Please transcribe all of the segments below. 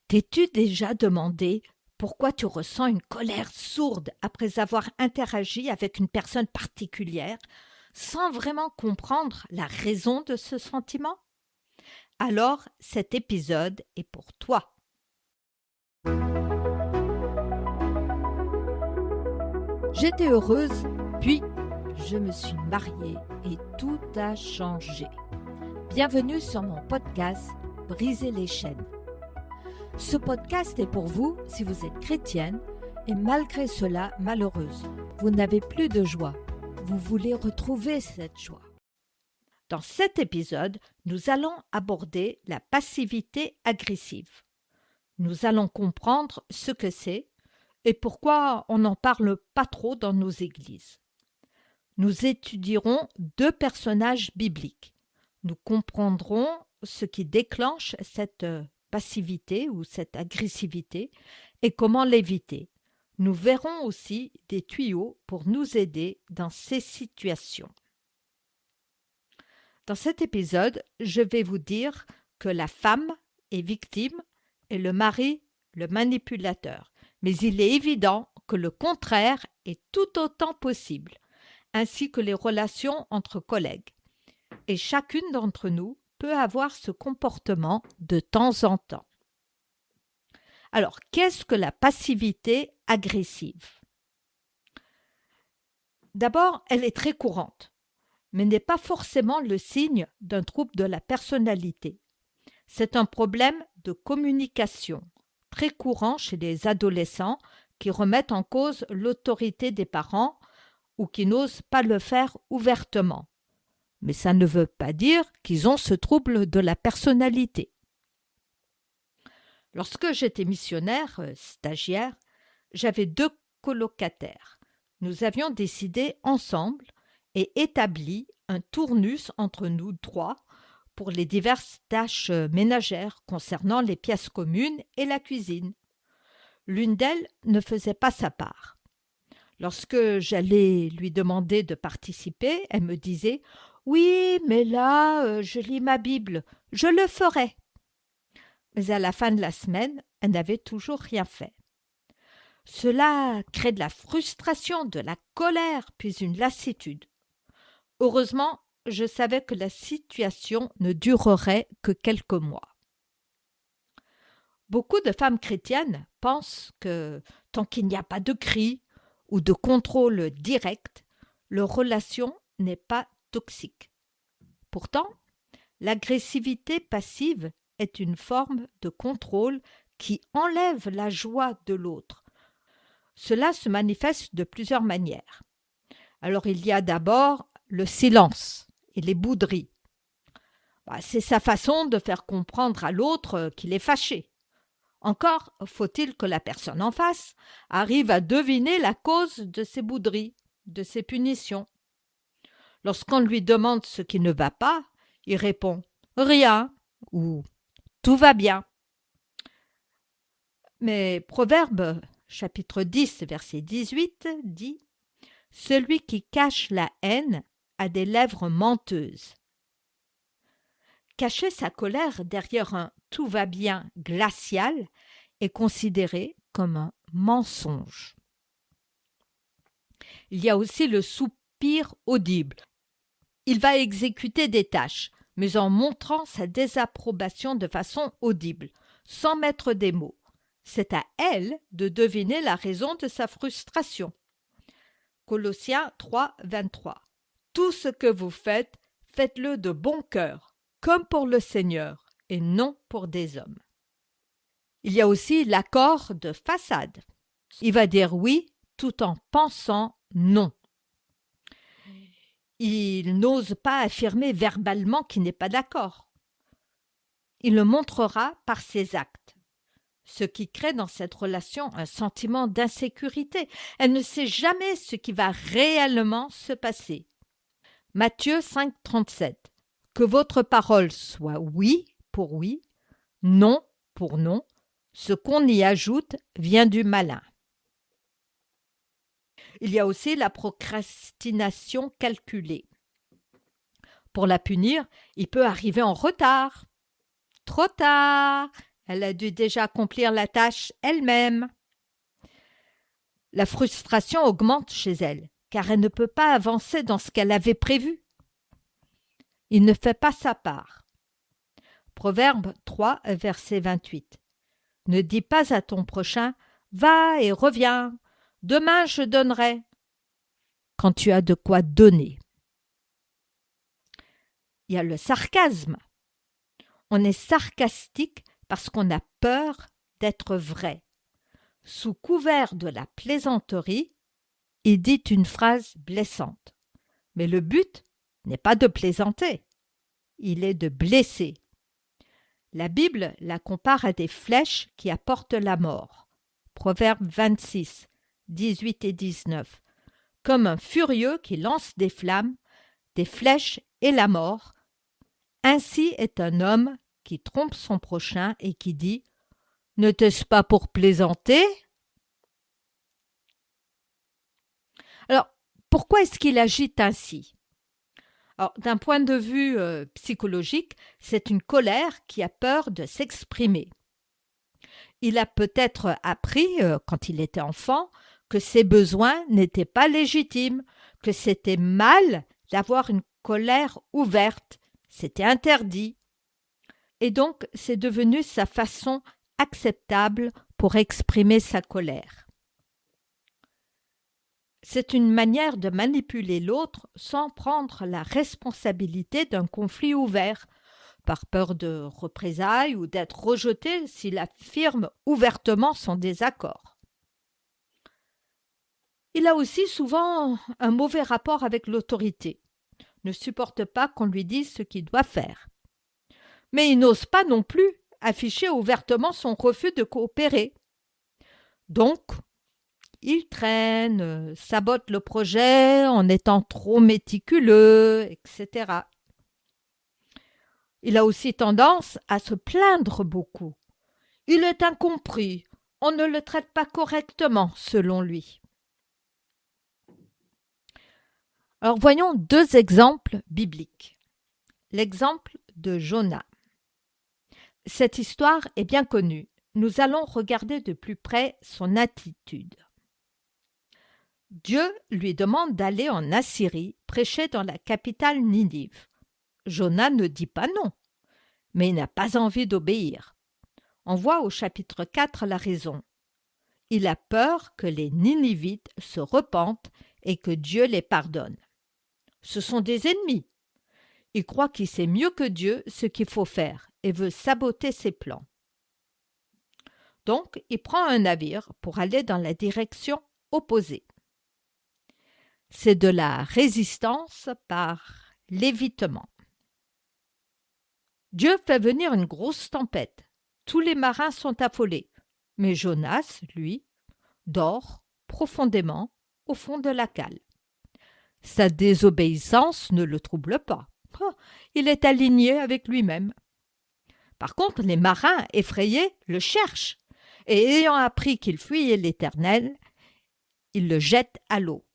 T'es-tu déjà demandé pourquoi tu ressens une colère sourde après avoir interagi avec une personne particulière sans vraiment comprendre la raison de ce sentiment? Alors, cet épisode est pour toi. J'étais heureuse, puis je me suis mariée et tout a changé. Bienvenue sur mon podcast Briser les chaînes. Ce podcast est pour vous si vous êtes chrétienne et malgré cela malheureuse. Vous n'avez plus de joie. Vous voulez retrouver cette joie. Dans cet épisode, nous allons aborder la passivité agressive. Nous allons comprendre ce que c'est et pourquoi on n'en parle pas trop dans nos églises. Nous étudierons 2 personnages bibliques. Nous comprendrons ce qui déclenche cette passivité ou cette agressivité et comment l'éviter. Nous verrons aussi des tuyaux pour nous aider dans ces situations. Dans cet épisode, je vais vous dire que la femme est victime et le mari le manipulateur. Mais il est évident que le contraire est tout autant possible, ainsi que les relations entre collègues. Et chacune d'entre nous peut avoir ce comportement de temps en temps. Alors, qu'est-ce que la passivité agressive? D'abord, elle est très courante, mais n'est pas forcément le signe d'un trouble de la personnalité. C'est un problème de communication, très courant chez les adolescents qui remettent en cause l'autorité des parents ou qui n'osent pas le faire ouvertement. Mais ça ne veut pas dire qu'ils ont ce trouble de la personnalité. Lorsque j'étais missionnaire, stagiaire, j'avais 2 colocataires. Nous avions décidé ensemble et établi un turnus entre nous 3 pour les diverses tâches ménagères concernant les pièces communes et la cuisine. L'une d'elles ne faisait pas sa part. Lorsque j'allais lui demander de participer, elle me disait « Oui, mais là, je lis ma Bible, je le ferai. » Mais à la fin de la semaine, elle n'avait toujours rien fait. Cela crée de la frustration, de la colère, puis une lassitude. Heureusement, je savais que la situation ne durerait que quelques mois. Beaucoup de femmes chrétiennes pensent que tant qu'il n'y a pas de cris ou de contrôle direct, leur relation n'est pas toxique. Pourtant, l'agressivité passive est une forme de contrôle qui enlève la joie de l'autre. Cela se manifeste de plusieurs manières. Alors il y a d'abord le silence et les bouderies. C'est sa façon de faire comprendre à l'autre qu'il est fâché. Encore faut-il que la personne en face arrive à deviner la cause de ses bouderies, de ses punitions. Lorsqu'on lui demande ce qui ne va pas, il répond « rien » ou « tout va bien ». Mais Proverbe, chapitre 10, verset 18, dit « Celui qui cache la haine a des lèvres menteuses ». Cacher sa colère derrière un « tout va bien » glacial est considéré comme un mensonge. Il y a aussi le soupir audible. Il va exécuter des tâches, mais en montrant sa désapprobation de façon audible, sans mettre des mots. C'est à elle de deviner la raison de sa frustration. Colossiens 3, 23. Tout ce que vous faites, faites-le de bon cœur, comme pour le Seigneur, et non pour des hommes. Il y a aussi l'accord de façade. Il va dire oui tout en pensant non. Il n'ose pas affirmer verbalement qu'il n'est pas d'accord. Il le montrera par ses actes, ce qui crée dans cette relation un sentiment d'insécurité. Elle ne sait jamais ce qui va réellement se passer. Matthieu 5, 37. Que votre parole soit oui pour oui, non pour non. Ce qu'on y ajoute vient du malin. Il y a aussi la procrastination calculée. Pour la punir, il peut arriver en retard, trop tard, Elle a dû déjà accomplir la tâche elle-même. La frustration augmente chez elle, car elle ne peut pas avancer dans ce qu'elle avait prévu. Il ne fait pas sa part. Proverbe 3, verset 28. Ne dis pas à ton prochain « Va et reviens, demain je donnerai » quand tu as de quoi donner. Il y a le sarcasme. On est sarcastique parce qu'on a peur d'être vrai. Sous couvert de la plaisanterie, il dit une phrase blessante. Mais le but n'est pas de plaisanter, il est de blesser. La Bible la compare à des flèches qui apportent la mort. Proverbe 26, 18 et 19. Comme un furieux qui lance des flammes, des flèches et la mort, ainsi est un homme qui trompe son prochain et qui dit « N'était-ce pas pour plaisanter ?» Alors, pourquoi est-ce qu'il agit ainsi? Alors, d'un point de vue psychologique, c'est une colère qui a peur de s'exprimer. Il a peut-être appris, quand il était enfant, que ses besoins n'étaient pas légitimes, que c'était mal d'avoir une colère ouverte, c'était interdit. Et donc, c'est devenu sa façon acceptable pour exprimer sa colère. C'est une manière de manipuler l'autre sans prendre la responsabilité d'un conflit ouvert, par peur de représailles ou d'être rejeté s'il affirme ouvertement son désaccord. Il a aussi souvent un mauvais rapport avec l'autorité, ne supporte pas qu'on lui dise ce qu'il doit faire. Mais il n'ose pas non plus afficher ouvertement son refus de coopérer. Donc, il traîne, sabote le projet en étant trop méticuleux, etc. Il a aussi tendance à se plaindre beaucoup. Il est incompris, on ne le traite pas correctement, selon lui. Alors voyons deux exemples bibliques. L'exemple de Jonas. Cette histoire est bien connue. Nous allons regarder de plus près son attitude. Dieu lui demande d'aller en Assyrie prêcher dans la capitale Ninive. Jonas ne dit pas non, mais il n'a pas envie d'obéir. On voit au chapitre 4 la raison. Il a peur que les Ninivites se repentent et que Dieu les pardonne. Ce sont des ennemis. Il croit qu'il sait mieux que Dieu ce qu'il faut faire et veut saboter ses plans. Donc, il prend un navire pour aller dans la direction opposée. C'est de la résistance par l'évitement. Dieu fait venir une grosse tempête. Tous les marins sont affolés. Mais Jonas, lui, dort profondément au fond de la cale. Sa désobéissance ne le trouble pas. Il est aligné avec lui-même. Par contre, les marins, effrayés, le cherchent, et ayant appris qu'il fuyait l'Éternel, ils le jettent à l'eau.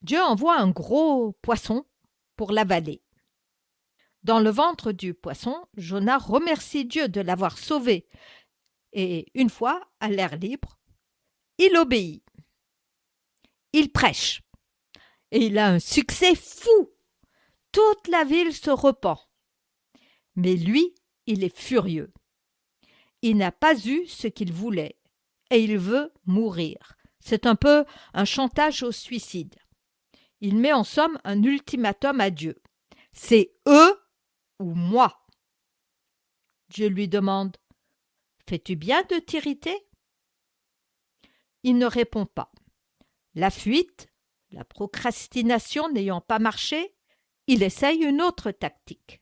Dieu envoie un gros poisson pour l'avaler. Dans le ventre du poisson, Jonas remercie Dieu de l'avoir sauvé, et une fois à l'air libre, il obéit. Il prêche, et il a un succès fou. Toute la ville se repent. Mais lui, il est furieux. Il n'a pas eu ce qu'il voulait, et il veut mourir. C'est un peu un chantage au suicide. Il met en somme un ultimatum à Dieu. C'est eux ou moi. Dieu lui demande « Fais-tu bien de t'irriter ?» Il ne répond pas. La fuite, la procrastination n'ayant pas marché, il essaye une autre tactique.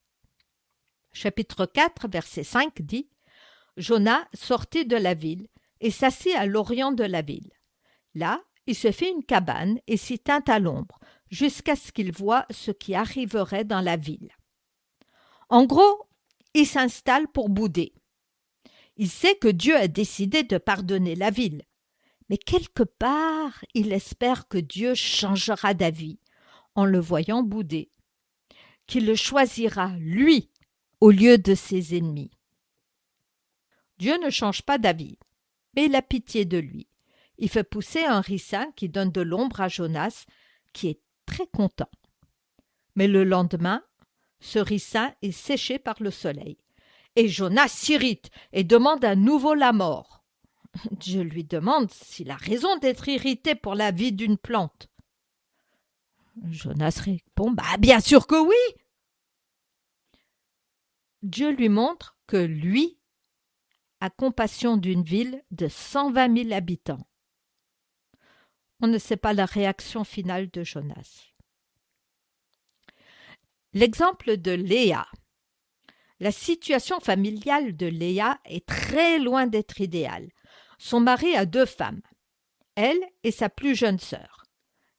Chapitre 4, verset 5 dit « Jonas sortit de la ville et s'assit à l'orient de la ville. Là, il se fit une cabane et s'y tint à l'ombre, jusqu'à ce qu'il voie ce qui arriverait dans la ville. » En gros, il s'installe pour bouder. Il sait que Dieu a décidé de pardonner la ville, mais quelque part, il espère que Dieu changera d'avis en le voyant bouder, qu'il le choisira, lui, au lieu de ses ennemis. Dieu ne change pas d'avis, mais il a pitié de lui. Il fait pousser un ricin qui donne de l'ombre à Jonas, qui est très content. Mais le lendemain, ce ricin est séché par le soleil. Et Jonas s'irrite et demande à nouveau la mort. Dieu lui demande s'il a raison d'être irrité pour la vie d'une plante. Jonas répond « Bien sûr que oui !» Dieu lui montre que lui a compassion d'une ville de 120 000 habitants. On ne sait pas la réaction finale de Jonas. L'exemple de Léa. La situation familiale de Léa est très loin d'être idéale. Son mari a 2 femmes, elle et sa plus jeune sœur.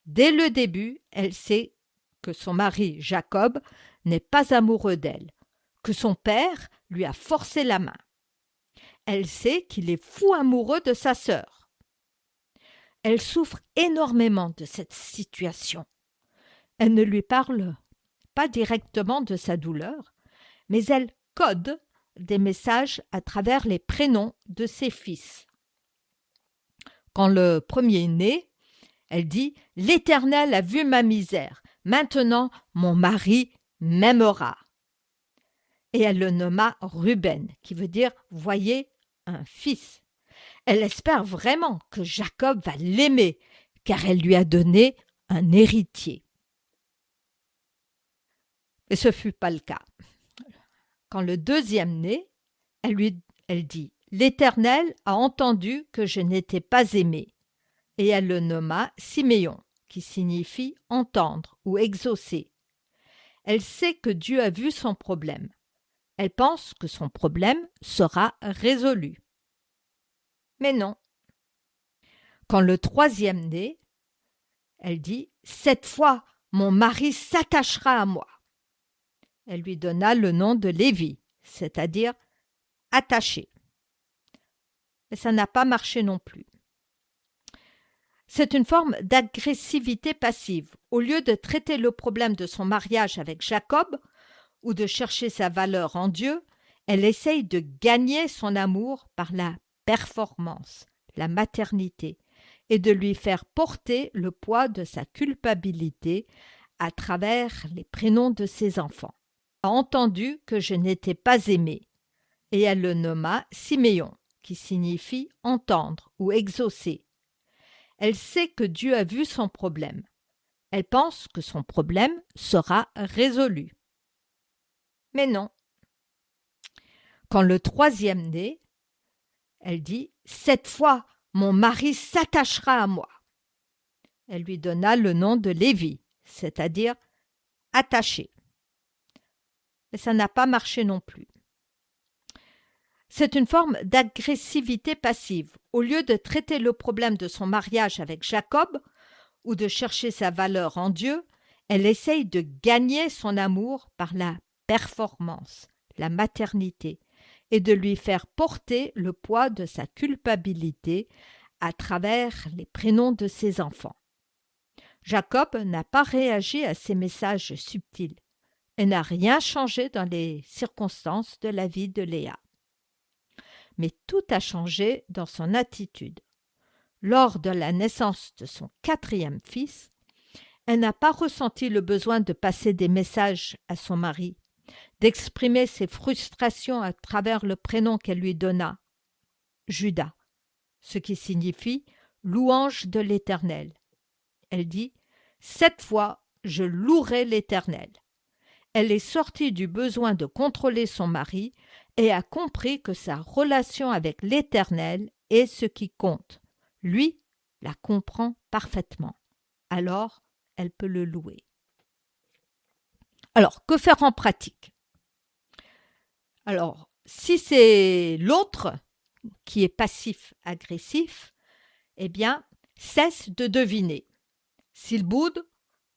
Dès le début, elle sait que son mari, Jacob, n'est pas amoureux d'elle, que son père lui a forcé la main. Elle sait qu'il est fou amoureux de sa sœur. Elle souffre énormément de cette situation. Elle ne lui parle pas directement de sa douleur, mais elle code des messages à travers les prénoms de ses fils. Quand le premier est né, elle dit « L'Éternel a vu ma misère, maintenant mon mari m'aimera ». Et elle le nomma Ruben, qui veut dire « voyez, un fils ». Elle espère vraiment que Jacob va l'aimer, car elle lui a donné un héritier. Et ce ne fut pas le cas. Quand le deuxième naît, elle dit « L'Éternel a entendu que je n'étais pas aimée ». Et elle le nomma Siméon, qui signifie « entendre » ou « exaucer ». Elle sait que Dieu a vu son problème. Elle pense que son problème sera résolu. Mais non. Quand le troisième naît, elle dit « Cette fois, mon mari s'attachera à moi ». Elle lui donna le nom de Lévi, c'est-à-dire « attaché ». Mais ça n'a pas marché non plus. C'est une forme d'agressivité passive. Au lieu de traiter le problème de son mariage avec Jacob ou de chercher sa valeur en Dieu, elle essaye de gagner son amour par la performance, la maternité, et de lui faire porter le poids de sa culpabilité à travers les prénoms de ses enfants. Elle a entendu que je n'étais pas aimée, et elle le nomma Siméon, qui signifie entendre ou exaucer. Elle sait que Dieu a vu son problème. Elle pense que son problème sera résolu. Mais non. Quand le troisième naît, elle dit « Cette fois, mon mari s'attachera à moi ». Elle lui donna le nom de Lévi, c'est-à-dire « attaché ». Mais ça n'a pas marché non plus. C'est une forme d'agressivité passive. Au lieu de traiter le problème de son mariage avec Jacob ou de chercher sa valeur en Dieu, elle essaye de gagner son amour par la performance, la maternité, et de lui faire porter le poids de sa culpabilité à travers les prénoms de ses enfants. Jacob n'a pas réagi à ces messages subtils et n'a rien changé dans les circonstances de la vie de Léa. Mais tout a changé dans son attitude. Lors de la naissance de son 4e fils, elle n'a pas ressenti le besoin de passer des messages à son mari, d'exprimer ses frustrations à travers le prénom qu'elle lui donna, Judas, ce qui signifie « louange de l'Éternel ». Elle dit « Cette fois, je louerai l'Éternel ». Elle est sortie du besoin de contrôler son mari et a compris que sa relation avec l'Éternel est ce qui compte. Lui la comprend parfaitement. Alors, elle peut le louer. Alors, que faire en pratique? Alors, si c'est l'autre qui est passif-agressif, eh bien, cesse de deviner. S'il boude,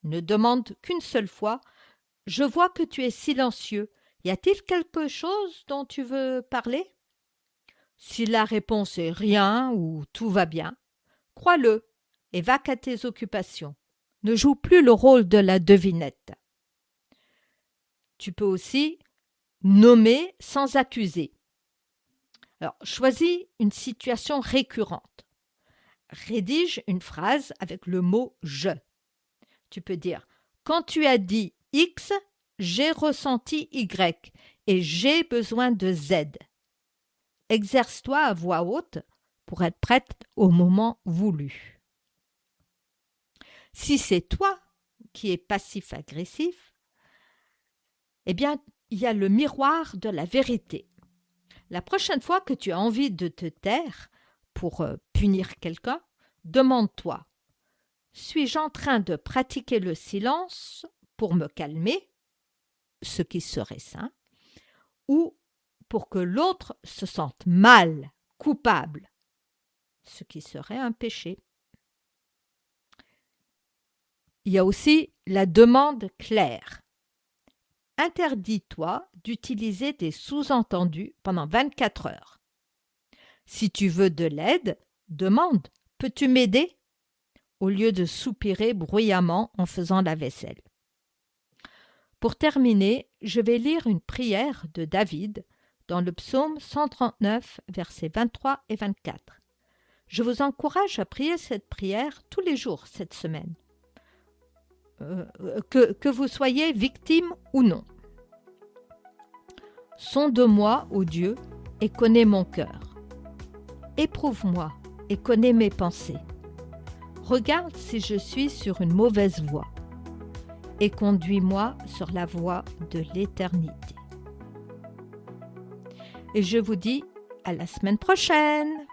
ne demande qu'une seule fois « Je vois que tu es silencieux. Y a-t-il quelque chose dont tu veux parler ?» Si la réponse est « rien » ou « tout va bien », crois-le et va qu'à tes occupations. Ne joue plus le rôle de la devinette. Tu peux aussi nommer sans accuser. Alors, choisis une situation récurrente. Rédige une phrase avec le mot « je ». Tu peux dire « Quand tu as dit X, j'ai ressenti Y et j'ai besoin de Z ». Exerce-toi à voix haute pour être prête au moment voulu. Si c'est toi qui es passif-agressif, eh bien, il y a le miroir de la vérité. La prochaine fois que tu as envie de te taire pour punir quelqu'un, demande-toi, suis-je en train de pratiquer le silence pour me calmer, ce qui serait sain, ou pour que l'autre se sente mal, coupable, ce qui serait un péché. Il y a aussi la demande claire. Interdis-toi d'utiliser des sous-entendus pendant 24 heures. Si tu veux de l'aide, demande « Peux-tu m'aider ?» au lieu de soupirer bruyamment en faisant la vaisselle. Pour terminer, je vais lire une prière de David dans le psaume 139, versets 23 et 24. Je vous encourage à prier cette prière tous les jours cette semaine, que vous soyez victime ou non. Sonde-moi, ô Dieu, et connais mon cœur. Éprouve-moi et connais mes pensées. Regarde si je suis sur une mauvaise voie et conduis-moi sur la voie de l'éternité. Et je vous dis à la semaine prochaine.